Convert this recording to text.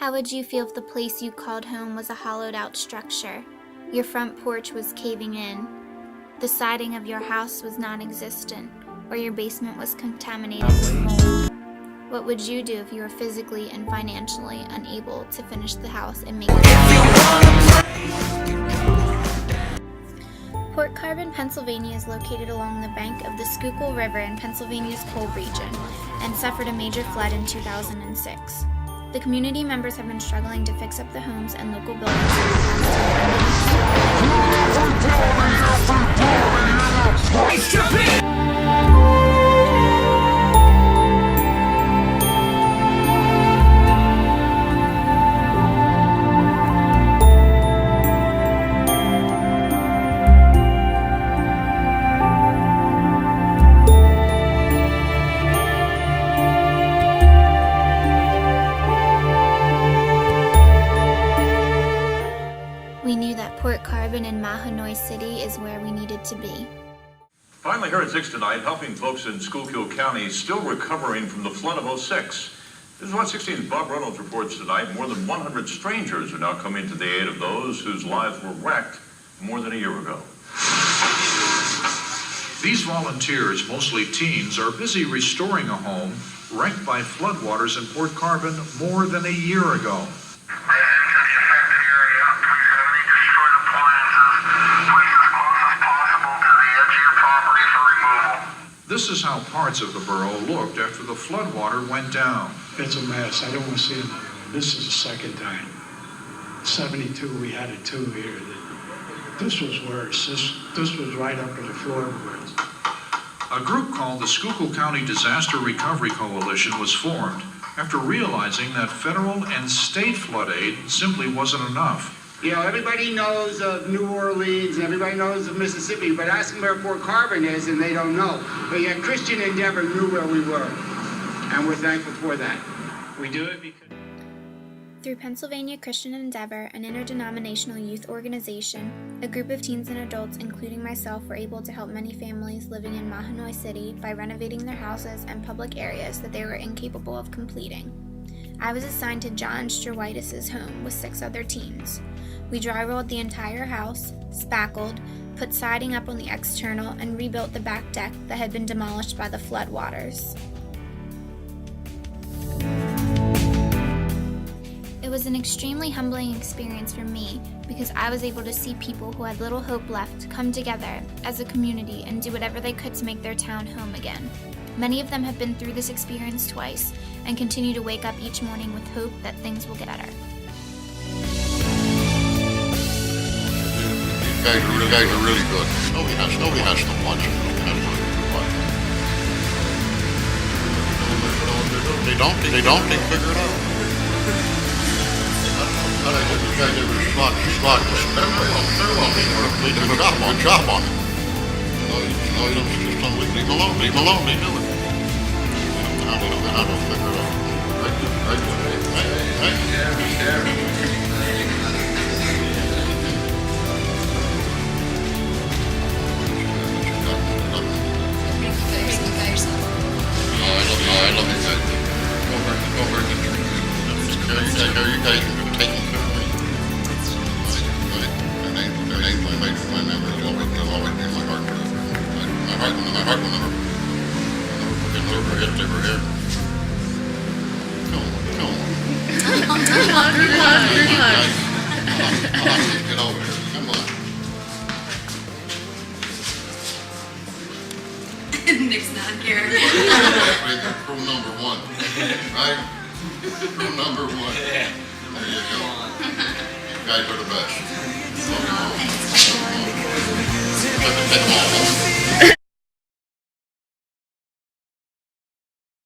How would you feel if the place you called home was a hollowed-out structure? Your front porch was caving in. The siding of your house was non-existent, or your basement was contaminated with mold. What would you do if you were physically and financially unable to finish the house and make it? Port Carbon, Pennsylvania is located along the bank of the Schuylkill River in Pennsylvania's coal region and suffered a major flood in 2006. The community members have been struggling to fix up the homes and local buildings for the past 2 years. We knew that Port Carbon and Mahanoy City is where we needed to be. Finally here at 6 tonight, helping folks in Schuylkill County still recovering from the flood of '06. This is what 16's Bob Reynolds reports tonight. More than 100 strangers are now coming to the aid of those whose lives were wrecked more than a year ago. These volunteers, mostly teens, are busy restoring a home wrecked by floodwaters in Port Carbon more than a year ago. This is how parts of the borough looked after the floodwater went down. It's a mess. I don't want to see another one. This is the second time. 72, we had it too here. This was worse. This was right up to the floorboards. A group called the Schuylkill County Disaster Recovery Coalition was formed after realizing that federal and state flood aid simply wasn't enough. You know, everybody knows of New Orleans, everybody knows of Mississippi, but ask them where Port Carbon is and they don't know. But yet Christian Endeavor knew where we were, and we're thankful for that. We do it because... Through Pennsylvania Christian Endeavor, an interdenominational youth organization, a group of teens and adults, including myself, were able to help many families living in Mahanoy City by renovating their houses and public areas that they were incapable of completing. I was assigned to John Strewaitis' home with 6 other teens. We dry-rolled the entire house, spackled, put siding up on the external, and rebuilt the back deck that had been demolished by the floodwaters. It was an extremely humbling experience for me because I was able to see people who had little hope left come together as a community and do whatever they could to make their town home again. Many of them have been through this experience twice and continue to wake up each morning with hope that things will get better. You guys are really good. Nobody has to watch it. They don't, they figure it out. I hope you guys ever slot this. Very well. They did a good job on it. No, you don't just don't leave them alone. Leave them alone, they do it. I don't figure it out. Right. I love you guys. Go over the tree. You guys are taking care of me. Their names my memory will always be in my heart. My heart will never forget they were here. Come on. Get over here. Come on. Nick's not here. Crew number 1, right? Crew number 1. There you go. You guys are the best. Love you all. Take them all home.